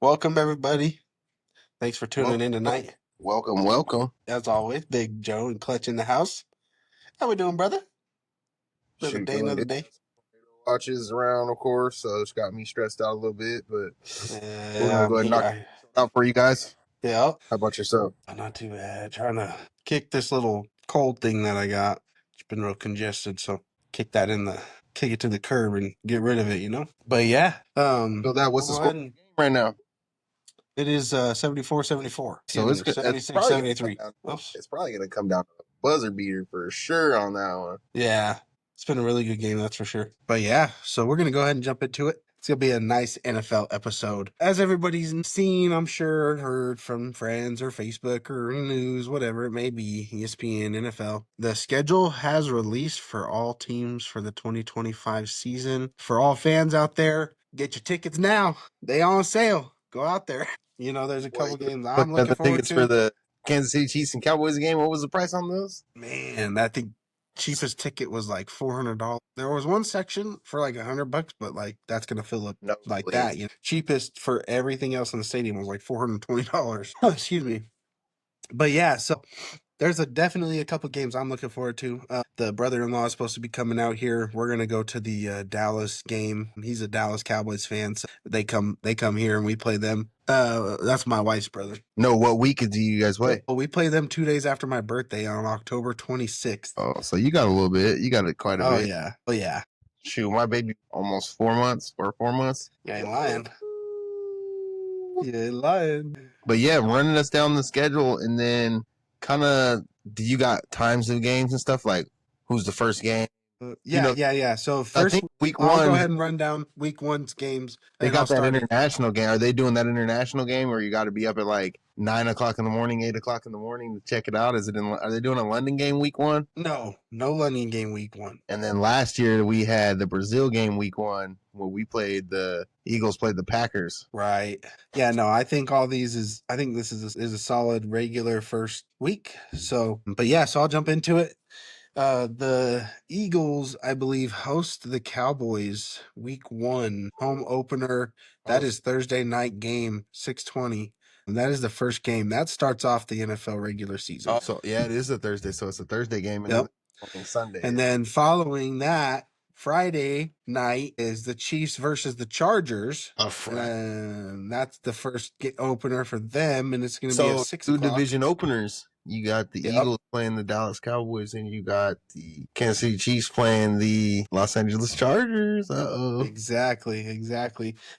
Welcome, everybody. Thanks for tuning in tonight. Welcome. As always, Big Joe and Clutch in the house. How we doing, brother? Another day, another day. Watches around, of course, so it's got me stressed out a little bit, but we're Yeah, gonna go ahead and knock it out for you guys. yeah. How about yourself? Not too bad. Trying to kick this little cold thing that I got. It's been real congested, so kick it to the curb and get rid of it, But yeah, So that what's the score right now? It is 74-74. So it's 76-73. It's probably gonna come down to a buzzer beater for sure on that one. Yeah, it's been a really good game, that's for sure. But yeah, so we're going to go ahead and jump into it. It's going to be a nice NFL episode. As everybody's seen, I'm sure, heard from friends or Facebook or news, whatever it may be, ESPN, NFL. The schedule has released for all teams for the 2025 season. For all fans out there, get your tickets now. They on sale. Go out there. There's a couple games I'm looking forward to. For the Kansas City Chiefs and Cowboys game, what was the price on those? Man, I think cheapest ticket was like $400. There was one section for like $100, but like that's gonna fill up that. Cheapest for everything else in the stadium was like $420. Excuse me. But yeah, so there's definitely a couple games I'm looking forward to. The brother-in-law is supposed to be coming out here. We're gonna go to the Dallas game. He's a Dallas Cowboys fan, so they come here and we play them. That's my wife's brother. No, what week do you guys play? Well, we play them 2 days after my birthday on October 26th. Oh, so you got a little bit. You got quite a bit. Oh yeah. Shoot, my baby almost 4 months or 4 months. You ain't lying. You ain't lying. But yeah, running us down the schedule, and then kind of, do you got times of games and stuff, like who's the first game? Yeah. So first, I think week I'll one. go ahead and run down week one's games. They got that international game. Are they doing that international game where you got to be up at like 9 o'clock in the morning, 8 o'clock in the morning to check it out? Are they doing a London game week one? No London game week one. And then last year we had the Brazil game week one where the Eagles played the Packers. Right. Yeah. No, I think this is a solid regular first week. So, but yeah, so I'll jump into it. The Eagles, I believe, host the Cowboys week one home opener. That is Thursday night game, 6:20. And that is the first game. That starts off the NFL regular season. So yeah, it is a Thursday. So it's a Thursday game. And Sunday. And then following that, Friday night is the Chiefs versus the Chargers. And that's the first opener for them. And it's going to be a 6 o'clock. 2 division openers. You got the Eagles playing the Dallas Cowboys, and you got the Kansas City Chiefs playing the Los Angeles Chargers. Exactly.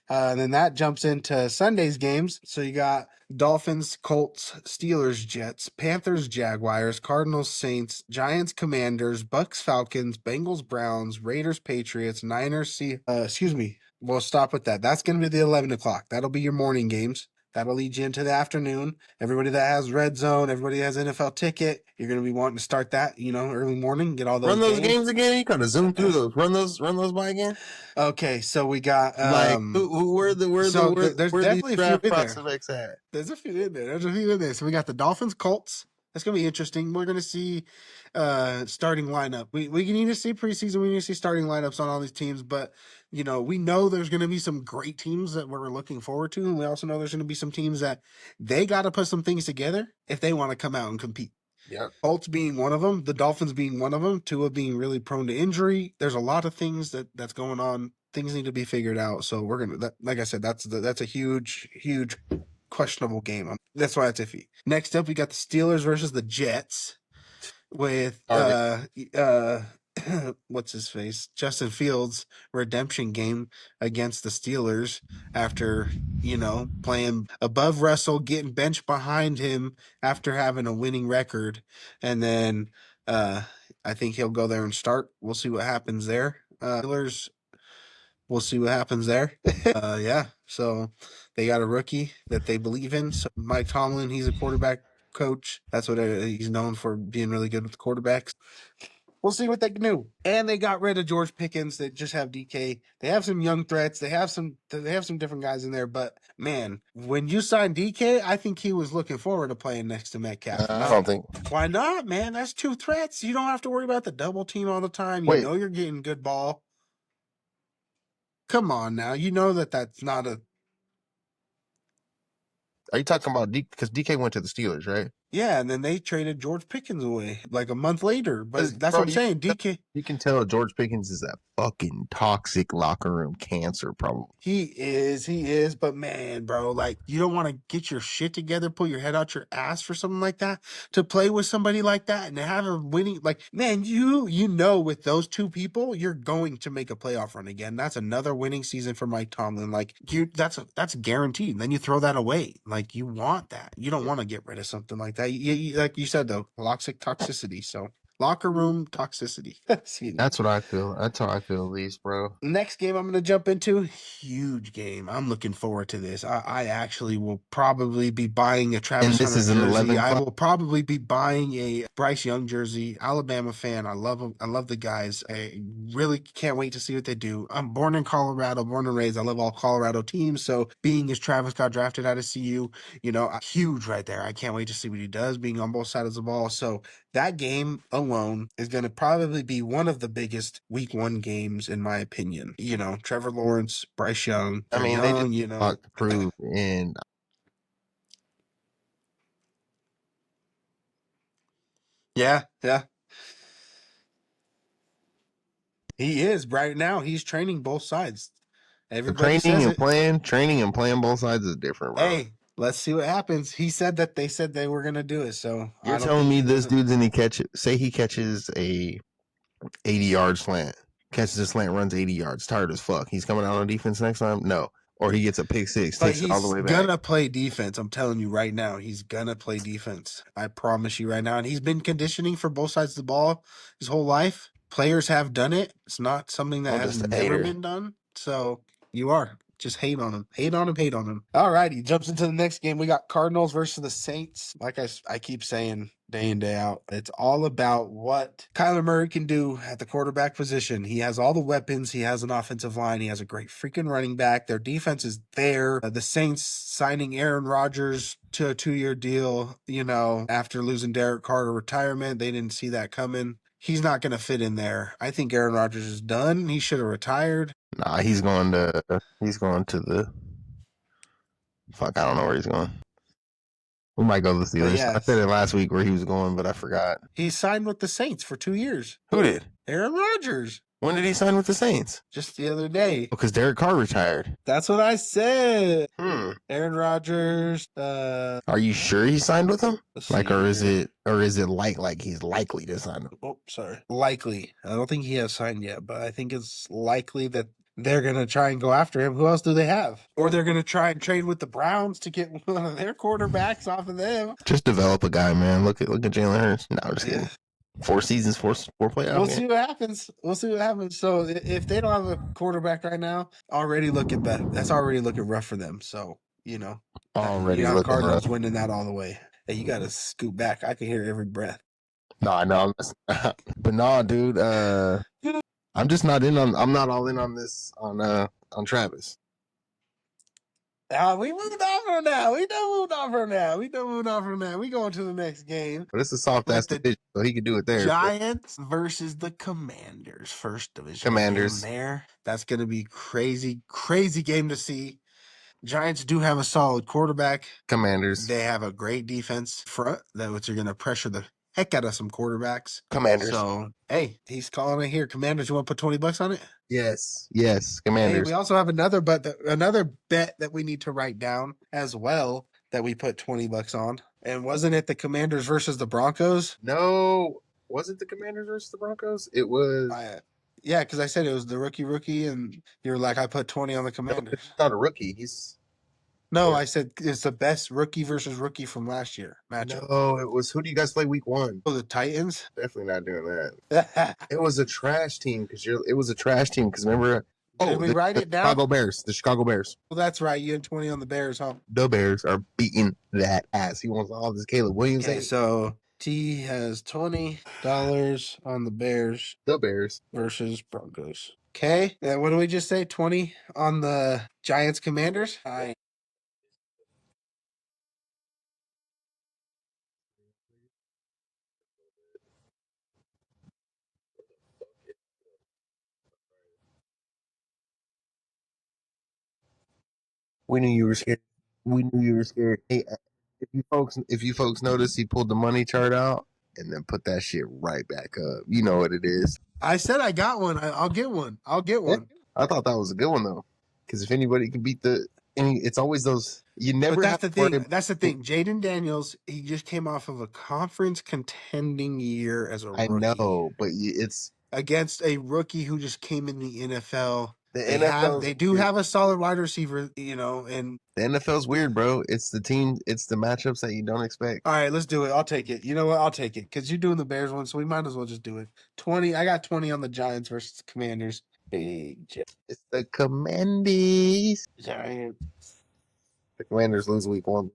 And then that jumps into Sunday's games. So you got Dolphins, Colts, Steelers, Jets, Panthers, Jaguars, Cardinals, Saints, Giants, Commanders, Bucks, Falcons, Bengals, Browns, Raiders, Patriots, Niners, We'll stop with that. That's going to be the 11 o'clock. That'll be your morning games. That'll lead you into the afternoon. Everybody that has Red Zone, everybody that has NFL ticket, you're going to be wanting to start that, early morning, get all those Run those games again. You kind of zoom through those. Run those by again. Okay, so we got there's definitely a few in prospects at? There's a few in there. So we got the Dolphins, Colts. That's gonna be interesting. We're gonna see starting lineup. We need to see preseason. We need to see starting lineups on all these teams. But we know there's gonna be some great teams that we're looking forward to, and we also know there's gonna be some teams that they got to put some things together if they want to come out and compete. Yeah, Colts being one of them, the Dolphins being one of them, Tua being really prone to injury. There's a lot of things that's going on. Things need to be figured out. So we're gonna, like I said, that's a huge questionable game. That's why it's iffy. Next up, we got the Steelers versus the Jets with what's his face? Justin Fields redemption game against the Steelers after, playing above Russell, getting benched behind him after having a winning record. And then I think he'll go there and start. We'll see what happens there. Steelers, we'll see what happens there. Yeah. So they got a rookie that they believe in. So Mike Tomlin, he's a quarterback coach. That's what he's known for, being really good with quarterbacks. We'll see what they can do. And they got rid of George Pickens. They just have DK. They have some young threats. They have some different guys in there. But man, when you signed DK, I think he was looking forward to playing next to Metcalf. I don't think. Why not, man? That's 2 threats. You don't have to worry about the double team all the time. You know you're getting good ball. Come on now. You know that's not a... Are you talking about because DK went to the Steelers, right? Yeah, and then they traded George Pickens away like a month later. But that's Bro, what I'm saying. DK, you can tell George Pickens is a fucking toxic locker room cancer, probably. he is. But man, bro, like you don't want to get your shit together, pull your head out your ass for something like that to play with somebody like that and have a winning. Like, man, you know, with those two people, you're going to make a playoff run again. That's another winning season for Mike Tomlin. Like that's guaranteed. And then you throw that away. Like you want that. You don't want to get rid of something like that. Like you said though, toxicity. So locker room toxicity. That's what I feel. That's how I feel, at least, bro. Next game I'm going to jump into, huge game. I'm looking forward to this. I actually will probably be buying a Travis And this Hunter is an jersey. 11 I o'clock. will probably be buying a Bryce Young jersey. Alabama fan. I love them. I love the guys. I really can't wait to see what they do. I'm born in Colorado, born and raised. I love all Colorado teams. So being as Travis got drafted out of CU, huge right there. I can't wait to see what he does being on both sides of the ball. So that game alone is going to probably be one of the biggest week one games, in my opinion. Trevor Lawrence, Bryce Young. I They're mean, they young, just to prove, and Yeah, yeah. He is right now. He's training both sides. Everybody says it. training and playing both sides is different, bro. Hey, let's see what happens. He said that they said they were going to do it. So You're I don't telling think me he this doesn't. dude's say he catches a 80-yard slant, catches a slant, runs 80 yards, tired as fuck. He's coming out on defense next time? No. Or he gets a pick six, But takes it all the he's way back. gonna play defense. I'm telling you right now, he's gonna play defense. I promise you right now. And he's been conditioning for both sides of the ball his whole life. Players have done it. It's not something that I'm has just a never hater. been done. So you are. Just hate on him. Hate on him. Hate on him. All right. He jumps into the next game. We got Cardinals versus the Saints. Like I keep saying day in, day out, it's all about what Kyler Murray can do at the quarterback position. He has all the weapons. He has an offensive line. He has a great freaking running back. Their defense is there. The Saints signing Aaron Rodgers to a 2-year deal, after losing Derek Carr to retirement. They didn't see that coming. He's not going to fit in there. I think Aaron Rodgers is done. He should have retired. Nah, he's going to the fuck. I don't know where he's going. We might go to the Steelers. Yeah, I said it last week where he was going, but I forgot. he signed with the Saints for 2 years. Who did? Aaron Rodgers. When did he sign with the Saints? Just the other day. Because Derek Carr retired. That's what I said. Hmm. Aaron Rodgers. Are you sure he signed with him? Or is it like he's likely to sign him? Oh, sorry. Likely. I don't think he has signed yet, but I think it's likely that they're gonna try and go after him. Who else do they have? Or they're gonna try and trade with the Browns to get one of their quarterbacks off of them. Just develop a guy, man. Look at Jalen Hurts. No, I'm just kidding. 4 seasons, four playoffs. We'll see what happens. We'll see what happens. So if they don't have a quarterback right now, already looking bad. That's already looking rough for them. So Already the looking Cardinals rough. winning that all the way. Hey, you got to scoot back. I can hear every breath. No, but no, dude. I'm just not in on. I'm not all in on this on Travis. We moved on from that. We done moved on from that. We going to the next game. But it's a soft ass division, so he could do it there. Giants versus the Commanders, first division. Commanders game there. That's gonna be crazy, crazy game to see. Giants do have a solid quarterback. Commanders. They have a great defense front which are gonna pressure the heck out of some quarterbacks. Commanders. So hey, he's calling it here. Commanders, you want to put $20 on it? Yes. Hey, Commanders. we also have another bet that we need to write down as well that we put $20 on. And wasn't it the Commanders versus the Broncos? No, was it the Commanders versus the Broncos? It was. Yeah, because I said it was the rookie, and you were like, I put 20 on the Commanders. He's not a rookie. No, I said it's the best rookie versus rookie from last year matchup. No, it was. Who do you guys play week 1? Oh, the Titans. Definitely not doing that. It was a trash team because remember. Did we write it down? The Chicago Bears. Well, that's right. You had 20 on the Bears, huh? The Bears are beating that ass. He wants all this Caleb Williams. Okay, so T has $20 on the Bears. The Bears versus Broncos. Okay, what do we just say? 20 on the Giants Commanders. We knew you were scared. We knew you were scared. Hey, if you folks notice, he pulled the money chart out and then put that shit right back up. You know what it is. I said I got one. I'll get one. I'll get Yeah, one. I thought that was a good one though, because if anybody can beat it's always those. You never But that's have the to worry. thing. That's the thing. Jaden Daniels, he just came off of a conference contending year as a I rookie know, but it's against a rookie who just came in the NFL. the They do have a solid wide receiver, and The NFL's weird, bro. It's the team. It's the matchups that you don't expect. all right, let's do it. I'll take it. You know what? I'll take it because you're doing the Bears one, so we might as well just do it. 20. I got 20 on the Giants versus the Commanders. Big J. It's the Commanders. Giant. The Commanders lose week 1.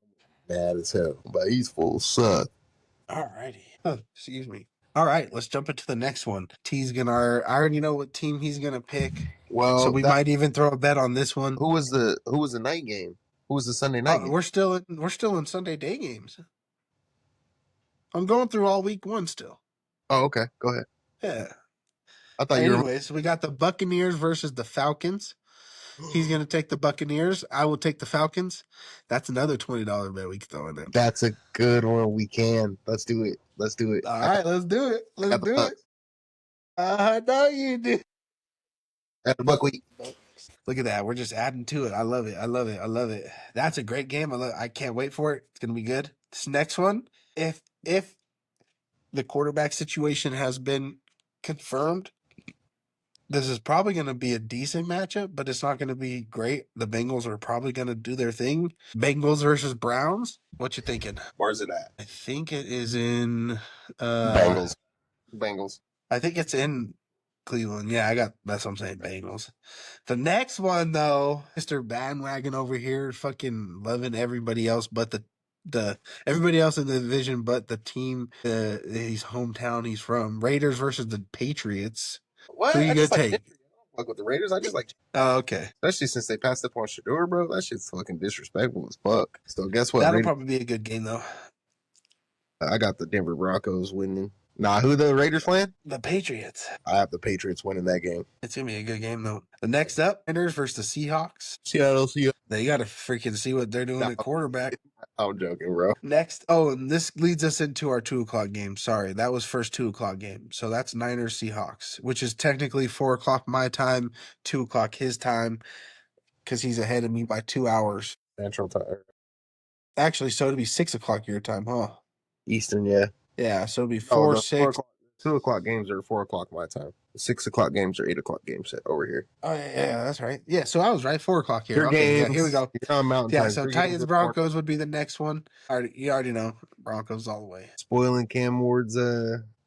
Bad as hell, but he's full suck. All righty. Excuse me. All right, let's jump into the next one. T's gonna. I already know what team he's gonna pick. Well, So we might even throw a bet on this one. Who was the night game? Who was the Sunday night game? We're still in Sunday day games. I'm going through all week 1 still. Oh, okay. Go ahead. Yeah. I thought Anyways, we got the Buccaneers versus the Falcons. He's gonna take the Buccaneers. I will take the Falcons. That's another $20 bet we can throw in there. That's a good one. We can. Let's do it. Let's do it. All right, let's do it. Let's do it. I know you do. At the Buckwheat. Look at that. We're just adding to it. I love it. I love it. I love it. That's a great game. I can't wait for it. It's gonna be good. This next one, if the quarterback situation has been confirmed, this is probably going to be a decent matchup, but it's not going to be great. The Bengals are probably going to do their thing. Bengals versus Browns. What you thinking? Where's it at? I think it is in Bengals. I think it's in Cleveland. Yeah, that's what I'm saying. Bengals. The next one though, Mr. Bandwagon over here, fucking loving everybody else, but the everybody else in the division, but the team, his hometown he's from. Raiders versus the Patriots. What? Who you gonna take? Fuck with the Raiders. I just like. Oh, okay. Especially since they passed up on Shador, bro. That shit's fucking disrespectful as fuck. So guess what? That'll probably be a good game though. I got the Denver Broncos winning. Nah, who the Raiders playing? The Patriots. I have the Patriots winning that game. It's gonna be a good game though. The next up, Raiders versus the Seahawks. Seattle. They got to freaking see what they're doing at quarterback. I'm joking, bro. Next, and this leads us into our 2:00 game. Sorry, that was first 2:00 game. So that's Niners Seahawks, which is technically 4:00 my time, 2:00 his time, because he's ahead of me by 2 hours. Central time. Actually, so it'd be 6:00 your time, huh? Eastern, yeah. Yeah, so it'd be 4, 6. 2:00 games are 4:00 my time. 6:00 games are 8:00 games over here. Oh yeah, that's right. Yeah, so I was right. 4:00 here. Your Okay, games, yeah, here we go. You're on Mountain Yeah, Time. so Titans Broncos would be the next one. You already know Broncos all the way. Spoiling Cam Ward's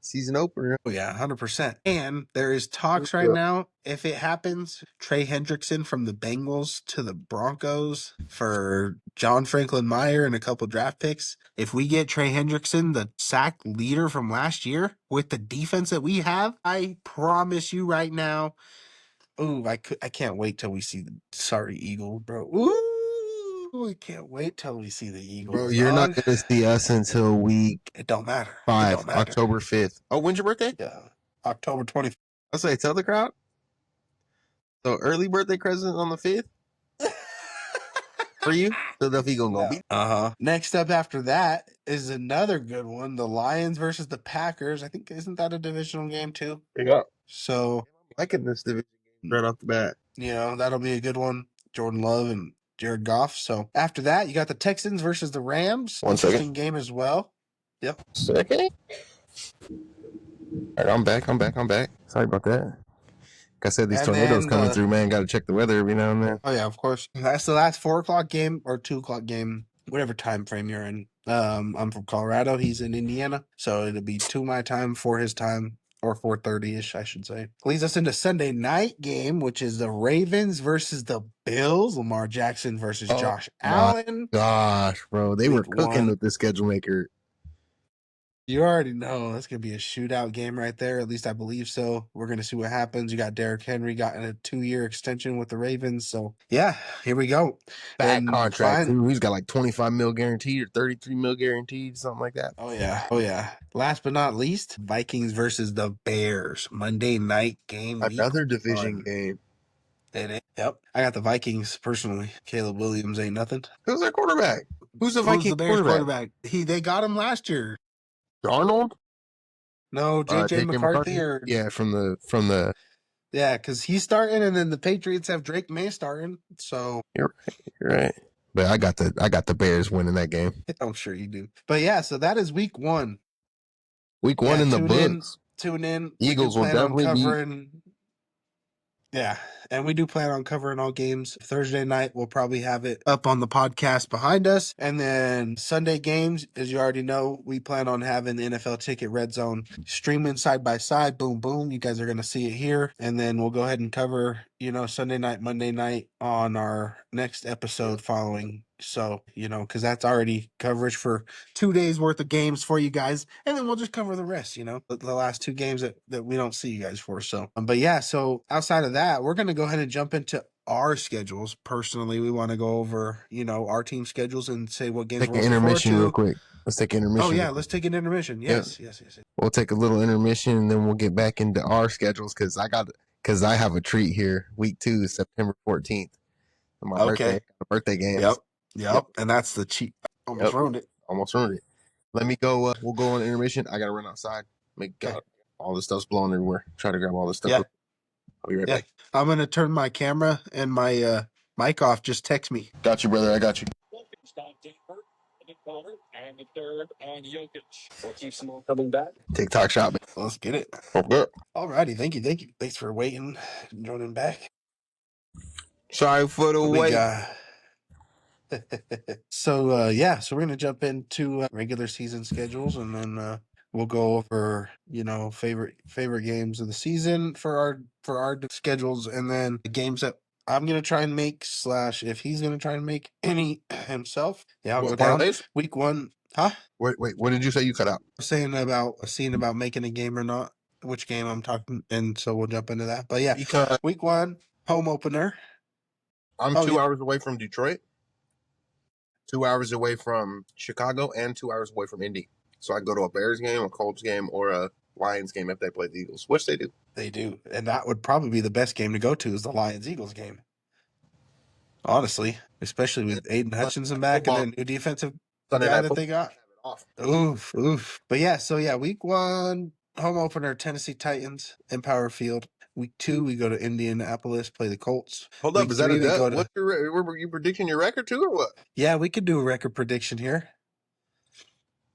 season opener. Oh yeah, 100%. And there is talks right now. If it happens, Trey Hendrickson from the Bengals to the Broncos for John Franklin Meyer and a couple draft picks. If we get Trey Hendrickson, the sack leader from last year, with the defense that we have, I promise you right now. Ooh, I can't wait till we see the Eagle, bro. Ooh, I can't wait till we see the Eagles. Bro, you're not going to see us until week. It don't matter. 5, It don't matter. October 5th. Oh, when's your birthday? Yeah, October 25th. I'll say, tell the crowd. So early birthday present on the 5th for you. Philadelphia gonna beat. Next up after that is another good one: the Lions versus the Packers. I think isn't that a divisional game too? Yeah. So liking this division right off the bat. That'll be a good one. Jordan Love and Jared Goff. So after that, you got the Texans versus the Rams. Interesting game as well. Yep. Second. All right, I'm back. Sorry about that. Like I said, these tornadoes coming through, man. Got to check the weather every now and then. Oh yeah, of course. That's the last 4:00 game or 2:00 game, whatever time frame you're in. I'm from Colorado. He's in Indiana, so it'll be 2 my time, 4 his time, or 4:30ish, I should say. Leads us into Sunday night game, which is the Ravens versus the Bills. Lamar Jackson versus Josh Allen. Gosh, bro, they were cooking with the schedule maker. You already know that's going to be a shootout game right there. At least I believe so. We're going to see what happens. You got Derrick Henry got in a 2-year extension with the Ravens. So, yeah, here we go. Bad contract, too. He's got like 25 mil guaranteed or 33 mil guaranteed, something like that. Oh, yeah. Last but not least, Vikings versus the Bears. Monday night game. Another division game. Yep. I got the Vikings personally. Caleb Williams ain't nothing. Who's their quarterback? Who's the Who's Viking the Bears quarterback? They got him last year. Darnold? No, JJ McCarthy or Yeah, from the. yeah, because he's starting, and then the Patriots have Drake May starting. So You're right. But I got the Bears winning that game. I'm sure you do. But yeah, so that is week 1. Week 1 Yeah, in the books. Tune in. Eagles We will do plan on definitely be. covering. Yeah, and we do plan on covering all games. Thursday night, we'll probably have it up on the podcast behind us. And then Sunday games, as you already know, we plan on having the NFL Ticket Red Zone streaming side by side. Boom, boom. You guys are going to see it here. And then we'll go ahead and cover, Sunday night, Monday night on our next episode following. So, because that's already coverage for 2 days worth of games for you guys. And then we'll just cover the rest, the last 2 games that we don't see you guys for. So, but yeah, so outside of that, we're going to go ahead and jump into our schedules. Personally, we want to go over, our team schedules and say what games Take we're an looking forward intermission to. real quick. Let's take an intermission. Oh, yeah, let's take an intermission. Yes. We'll take a little intermission and then we'll get back into our schedules because I have a treat here. Week 2 is September 14th. My birthday game. Yep. And that's the cheat. Almost ruined it. Let me go. We'll go on intermission. I gotta run outside. All the stuff's blowing everywhere. Try to grab all this stuff. Yeah. I'll be right back. I'm gonna turn my camera and my mic off. Just text me. Got you, brother. I got you. TikTok shop. Let's get it. Okay. Alrighty, thank you. Thanks for waiting, joining back. Sorry for the wait. So we're gonna jump into regular season schedules, and then we'll go over favorite games of the season for our schedules, and then the games that I'm gonna try and make / if he's gonna try and make any himself. Yeah, I'll go down. Week 1, huh? Wait. What did you say you cut out? Saying about making a game or not. Which game I'm talking, and so we'll jump into that. But yeah, Because week 1 home opener. I'm 2 hours away from Detroit, 2 hours away from Chicago, and 2 hours away from Indy. So I go to a Bears game, a Colts game, or a Lions game if they play the Eagles, which they do. They do, and that would probably be the best game to go to is the Lions-Eagles game. Honestly, especially with Aiden Hutchinson back and then new defensive guy that they got. Oof. But yeah, week 1 home opener, Tennessee Titans, Empower Field. Week 2, we go to Indianapolis, play the Colts. Hold up, is that a dub? Were you predicting your record too, or what? Yeah, we could do a record prediction here.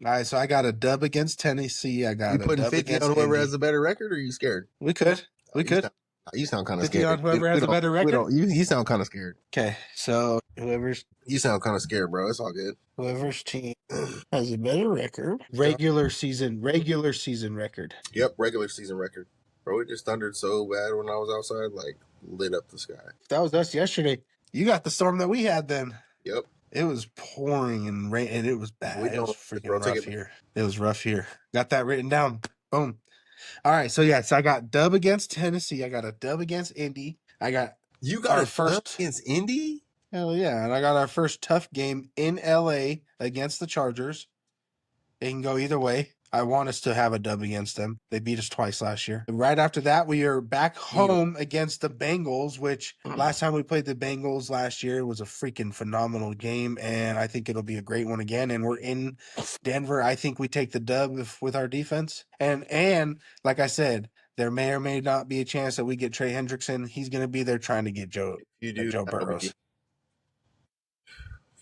All right, so I got a dub against Tennessee. I got you putting 50 on whoever has a better record, or are you scared? We could. You sound kind of 50 scared. on whoever has a better record? You sound kind of scared. Okay, so you sound kind of scared, bro. It's all good. Whoever's team has a better record. Regular season record. Yep, regular season record. Bro, it just thundered so bad when I was outside, like lit up the sky. That was us yesterday. You got the storm that we had then. Yep. It was pouring and rain, and it was bad. It was freaking rough here. It was rough here. Got that written down. Boom. All right, so I got dub against Tennessee. I got a dub against Indy. You got our first against Indy? Hell yeah. And I got our first tough game in LA against the Chargers. It can go either way. I want us to have a dub against them. They beat us twice last year. Right after that, we are back home against the Bengals, which last time we played the Bengals last year, it was a freaking phenomenal game, and I think it'll be a great one again. And we're in Denver. I think we take the dub with our defense. And like I said, there may or may not be a chance that we get Trey Hendrickson. He's going to be there trying to get Joe Burrows.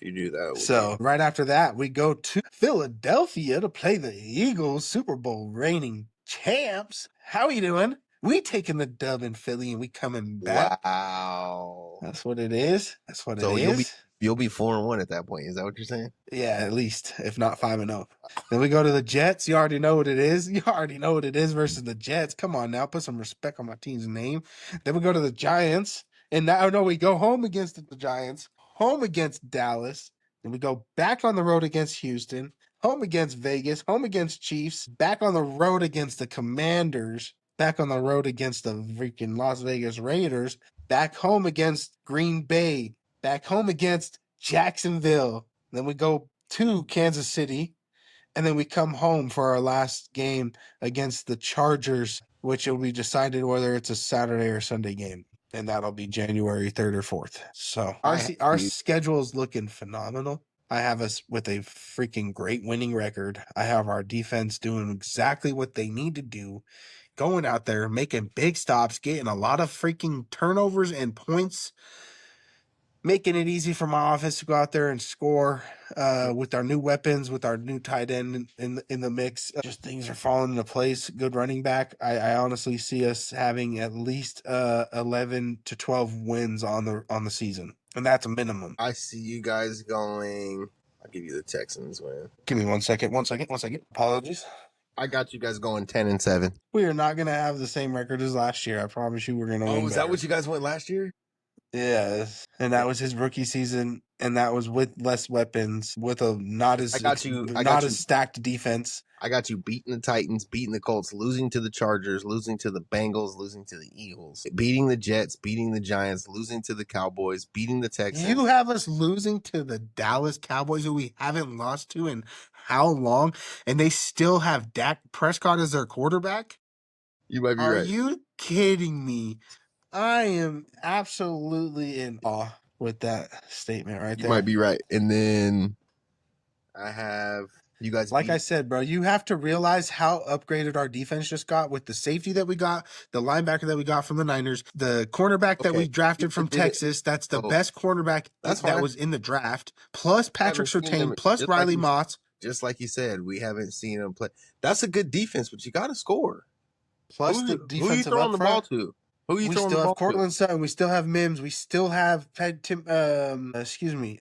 You do that. So right after that, we go to Philadelphia to play the Eagles, Super Bowl reigning champs. How are you doing? We taking the dub in Philly and we coming back. Wow. That's what it is. You'll be 4-1 at that point. Is that what you're saying? Yeah, at least, if not 5-0. Then we go to the Jets. You already know what it is. Versus the Jets. Come on now, put some respect on my team's name. Then we go to the Giants. And now we go home against the Giants. Home against Dallas, and we go back on the road against Houston, home against Vegas, home against Chiefs, back on the road against the Commanders, back on the road against the freaking Las Vegas Raiders, back home against Green Bay, back home against Jacksonville. Then we go to Kansas City, and then we come home for our last game against the Chargers, which will be decided whether it's a Saturday or Sunday game. and that'll be January 3rd or 4th. So I our see. schedule is looking phenomenal. I have us with a freaking great winning record. I have our defense doing exactly what they need to do, going out there, making big stops, getting a lot of freaking turnovers and points, making it easy for my offense to go out there and score with our new weapons, with our new tight end in the mix. Just things are falling into place. Good running back. I honestly see us having at least 11 to 12 wins on the season, and that's a minimum. I see you guys going. I'll give you the Texans win. Give me 1 second. 1 second. 1 second. Apologies. I got you guys going 10-7. We are not going to have the same record as last year. I promise you, we're going to win. Oh, is that better. what you guys went last year? Yes, and that was his rookie season, and that was with less weapons, with a not as stacked defense. I got you beating the Titans, beating the Colts, losing to the Chargers, losing to the Bengals, losing to the Eagles, beating the Jets, beating the Giants, losing to the Cowboys, beating the Texans. You have us losing to the Dallas Cowboys, who we haven't lost to in how long, and they still have Dak Prescott as their quarterback? You might be right. Are right. you kidding me? I am absolutely in awe with that statement right there. You might be right. And then I have you guys. Like I said, bro, you have to realize how upgraded our defense just got with the safety that we got, the linebacker that we got from the Niners, the cornerback that we drafted from Texas. That's the best cornerback that was in the draft, plus Patrick Surtain, plus Riley Moss. Just like you said, we haven't seen him play. That's a good defense, but you got to score. Plus the defensive who you throwing the ball to? Who you we throwing still the ball have Cortland Sutton. We still have Mims. We still have excuse me.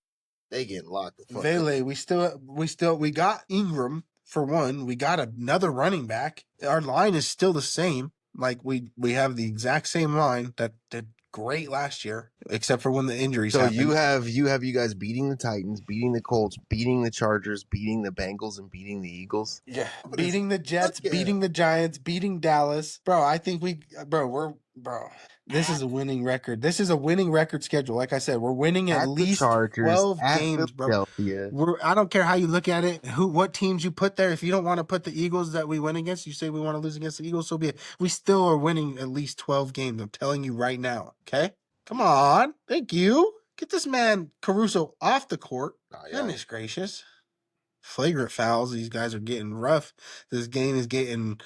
They getting locked the fuck Vele. up. We got Ingram for one. We got another running back. Our line is still the same. Like we have the exact same line that did great last year, except for when the injuries happened. You have you guys beating the Titans, beating the Colts, beating the Chargers, beating the Bengals, and beating the Eagles. Yeah, beating the Jets, beating the Giants, beating Dallas. Bro, this is a winning record. This is a winning record schedule. Like I said, we're winning at least 12 games, bro. I don't care how you look at it, what teams you put there. If you don't want to put the Eagles that we win against, you say we want to lose against the Eagles, so be it. We still are winning at least 12 games. I'm telling you right now, okay? Come on. Thank you. Get this man Caruso off the court. Goodness gracious. Flagrant fouls. These guys are getting rough. This game is getting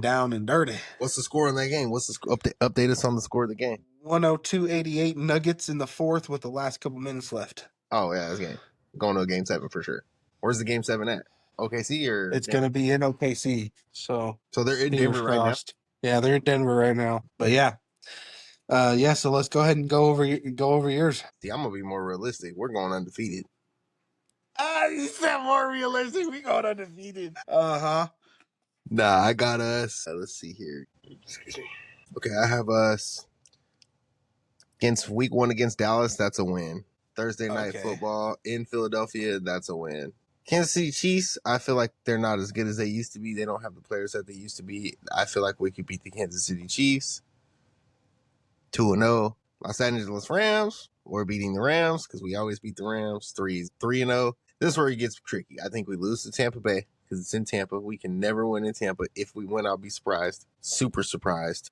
down and dirty. What's the score in that game? What's the update us on the score of the game? 102-88 Nuggets in the fourth with the last couple minutes left. Oh yeah, this game going to a game 7 for sure. Where's the game 7 at? OKC or it's going to be in OKC. So they're in Denver right now. Yeah, they're in Denver right now. But yeah. So let's go ahead and go over yours. See, I'm gonna be more realistic. We're going undefeated. You said more realistic. We going undefeated. Uh-huh. Nah, I got us. Let's see here. Okay, I have us against week 1 against Dallas. That's a win. Thursday night football in Philadelphia. That's a win. Kansas City Chiefs, I feel like they're not as good as they used to be. They don't have the players that they used to be. I feel like we could beat the Kansas City Chiefs. 2-0. Los Angeles Rams, we're beating the Rams because we always beat the Rams. 3-0. This is where it gets tricky. I think we lose to Tampa Bay because it's in Tampa. We can never win in Tampa. If we win, I'll be surprised. Super surprised.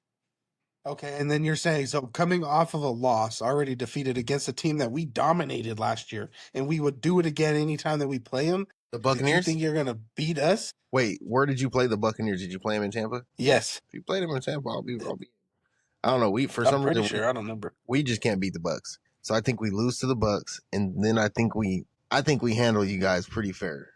Okay, and then you're saying, so coming off of a loss, already defeated against a team that we dominated last year, and we would do it again anytime that we play them. The Buccaneers? Do you think you're going to beat us? Wait, where did you play the Buccaneers? Did you play them in Tampa? Yes. If you played them in Tampa, I'll be. I don't know. I'm pretty sure. I don't remember. We just can't beat the Bucs. So I think we lose to the Bucs, and then I think we handle you guys pretty fairly.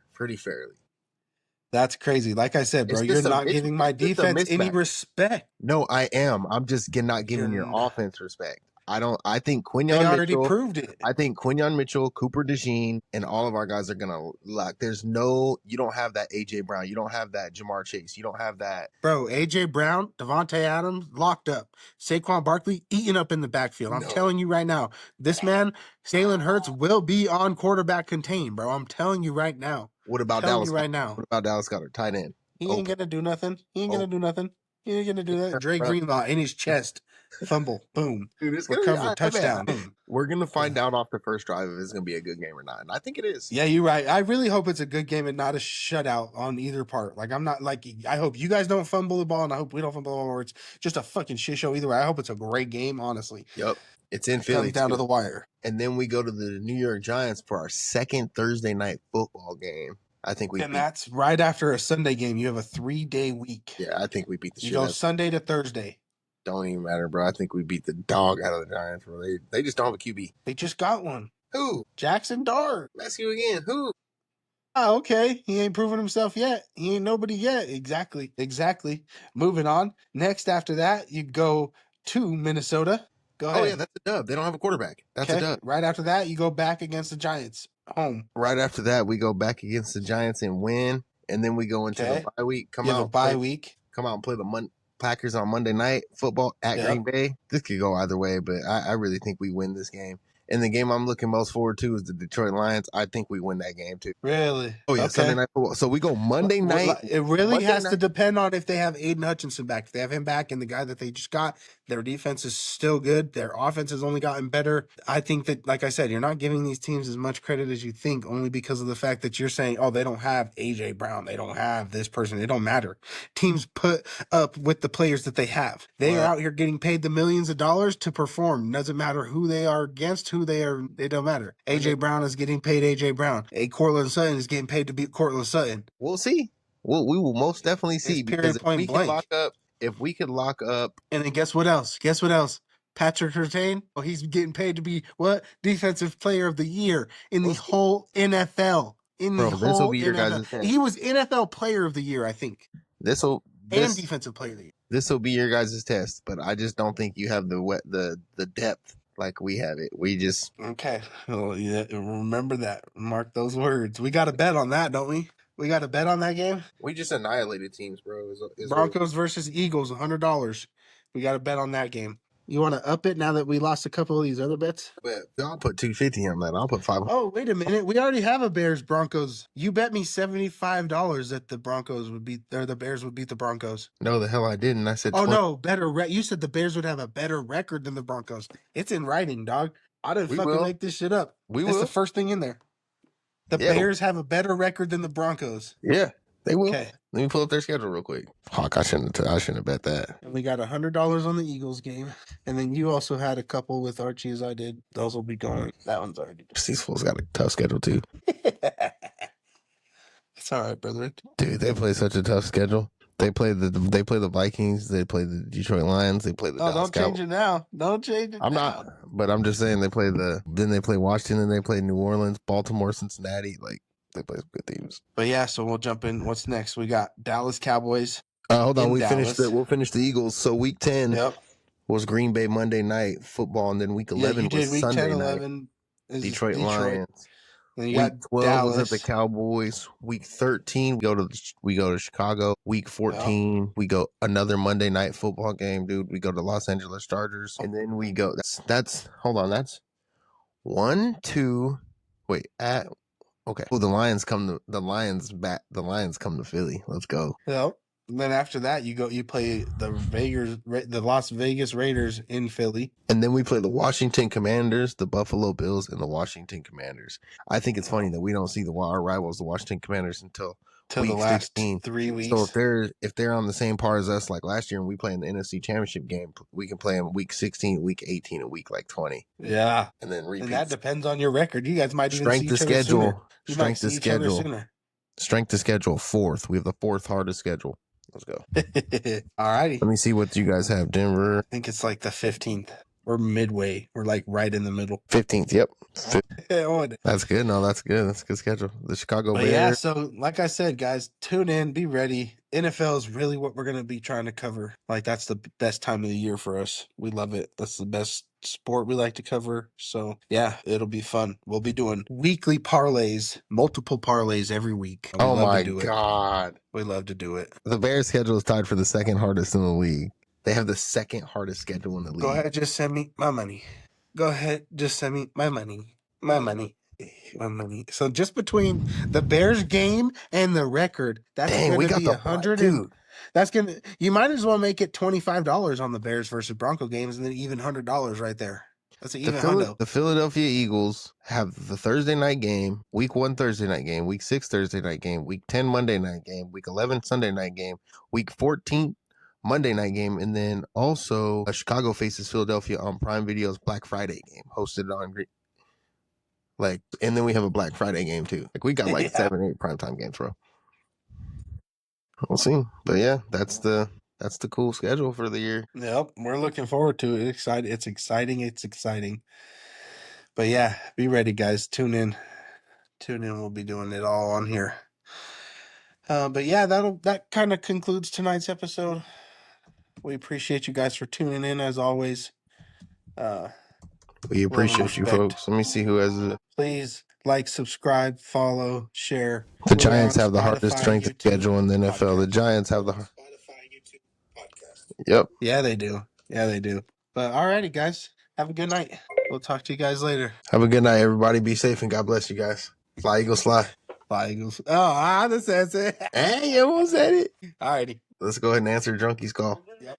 That's crazy. Like I said, bro, you're not giving my defense any respect. No, I am. I'm just not giving your offense respect. I think Quinyon Mitchell already proved it. I think Quinyon Mitchell, Cooper DeJean, and all of our guys are gonna you don't have that AJ Brown, you don't have that Jamar Chase, you don't have that. Bro, AJ Brown, Devontae Adams locked up. Saquon Barkley eating up in the backfield. I'm telling you right now, this man, Jalen Hurts, will be on quarterback contain, bro. I'm telling you right now. What about Dallas right now? What about Dallas Goedert, tight end? He ain't gonna do nothing. He ain't gonna do that. Dre Greenlaw in his chest. Fumble. Boom. Dude, it's recovered. Touchdown. Boom. We're gonna find out off the first drive if it's gonna be a good game or not, and I think it is. Yeah, you're right. I really hope it's a good game and not a shutout on either part. Like, I'm not like, I hope you guys don't fumble the ball, and I hope we don't fumble the ball, or it's just a fucking shit show either way. I hope it's a great game, honestly. Yep, it's in It Philly comes down too. to the wire. And then we go to the New York Giants for our second Thursday night football game. I think we And beat. that's right after a Sunday game. You have a 3-day week. Yeah, I think we beat the You shit go out. Sunday to Thursday. Don't even matter, bro. I think we beat the dog out of the Giants, bro. They just don't have a QB. They just got one. Who? Jackson Dart. Ask you again. Who? Oh, okay. He ain't proven himself yet. He ain't nobody yet. Exactly. Moving on. Next after that, you go to Minnesota. Go ahead. Oh yeah, that's a dub. They don't have a quarterback. That's a dub. Right after that, you go back against the Giants. Home. Right after that, we go back against the Giants and win, and then we go into the bye week. You have a bye week. Come out and play the Packers on Monday Night Football at Green Bay. This could go either way, but I really think we win this game. And the game I'm looking most forward to is the Detroit Lions. I think we win that game too. Really? Oh yeah, Sunday Night Football. So we go Monday night. It really has to depend on if they have Aiden Hutchinson back. If they have him back and the guy that they just got, their defense is still good. Their offense has only gotten better. I think that, like I said, you're not giving these teams as much credit as you think, only because of the fact that you're saying, oh, they don't have A.J. Brown. They don't have this person. It don't matter. Teams put up with the players that they have. They are out here getting paid the millions of dollars to perform. Doesn't matter who they are against, who they are. It don't matter. A.J. Brown is getting paid A.J. Brown. Cortland Sutton is getting paid to beat Cortland Sutton. We'll see. We will most definitely see. Because if we could lock up. And then guess what else? Patrick Surtain, he's getting paid to be what? Defensive player of the year in the whole NFL. This will be your guys' test. He was NFL player of the year, I think. And defensive player of the year. This will be your guys' test, but I just don't think you have the depth like we have it. We just okay. Well, yeah, remember that. Mark those words. We got to bet on that, don't we? We got to bet on that game. We just annihilated teams, bro. Broncos versus Eagles, $100. We got to bet on that game. You want to up it now that we lost a couple of these other bets? But I'll put $250 on that. I'll put $500. Oh, wait a minute. We already have a Bears Broncos. You bet me $75 that the Broncos would beat, or the Bears would beat the Broncos. No, the hell I didn't. I said, no, better. You said the Bears would have a better record than the Broncos. It's in writing, dog. I didn't fucking make this shit up. That's the first thing in there. The Bears have a better record than the Broncos. Yeah, they will. Okay. Let me pull up their schedule real quick. Fuck, I shouldn't have bet that. And we got $100 on the Eagles game. And then you also had a couple with Archie as I did. Those will be going. That one's already. These fools got a tough schedule too. It's all right, brother. Dude, they play such a tough schedule. They play the Vikings. They play the Detroit Lions. They play the Dallas Cowboys. Change it now. Don't change it. I'm not, but I'm just saying they play then they play Washington, they play New Orleans, Baltimore, Cincinnati. Like they play some good teams. But yeah, so we'll jump in. What's next? We got Dallas Cowboys. Hold on, we'll finish the Eagles. So week 10 was Green Bay Monday Night Football, and then week 11 was week Sunday 10, night. 11 Detroit Lions. Week 12 Dallas. was at the Cowboys. Week 13 we go to Chicago. Week 14 we go another Monday Night Football game, dude. We go to Los Angeles Chargers, and then we go. That's hold on. That's 1, 2. Wait at okay. Oh, the Lions come to Philly. Let's go. Yep. And then after that, you play the Las Vegas Raiders in Philly. And then we play the Washington Commanders, the Buffalo Bills, and the Washington Commanders. I think it's funny that we don't see our rivals, the Washington Commanders, until the last 3 weeks. So if they're on the same par as us like last year and we play in the NFC Championship game, we can play them week 16, week 18, and week like 20. Yeah. And then repeat. And that depends on your record. You guys might even Strength see of schedule. Strength of schedule. Strength of schedule, 4th. We have the 4th hardest schedule. Let's go. All righty. Let me see what you guys have. Denver. I think it's like the 15th. We're midway. We're like right in the middle. 15th. Yep. That's good. No, that's good. That's a good schedule. The Chicago Bears. Yeah. So like I said, guys, tune in. Be ready. NFL is really what we're going to be trying to cover. Like that's the best time of the year for us. We love it. That's the best sport we like to cover. So yeah, it'll be fun. We'll be doing weekly parlays, multiple parlays every week. Oh my God. We love to do it. The Bears schedule is tied for the second hardest in the league. They have the second hardest schedule in the league. Go ahead, just send me my money. Go ahead, just send me my money. My money. My money. So just between the Bears game and the record, that's going to be 100. That's going to, you might as well make it $25 on the Bears versus Bronco games and then even $100 right there. That's an even hundo. The Philadelphia Eagles have the Thursday night game, week 1 Thursday night game, week 6 Thursday night game, week 10 Monday night game, week 11 Sunday night game, week 14 Monday night game, and then also Chicago faces Philadelphia on Prime Video's Black Friday game, hosted on and then we have a Black Friday game too. Like we got 7 or 8 primetime games, bro. We'll see. But yeah, that's the cool schedule for the year. Yep, we're looking forward to it. It's exciting. But yeah, be ready, guys. Tune in. We'll be doing it all on here. But yeah, that kind of concludes tonight's episode. We appreciate you guys for tuning in as always. We appreciate you, folks. Let me see who has it. Please like, subscribe, follow, share. The Giants have the hardest strength schedule in the NFL. The Giants have the Yep. Yeah, they do. But alrighty, guys. Have a good night. We'll talk to you guys later. Have a good night, everybody. Be safe and God bless you guys. Fly Eagles, fly. Fly Eagles. Oh, I just said it. Hey, you almost said it. Alrighty. Let's go ahead and answer Drunkie's call. Yep.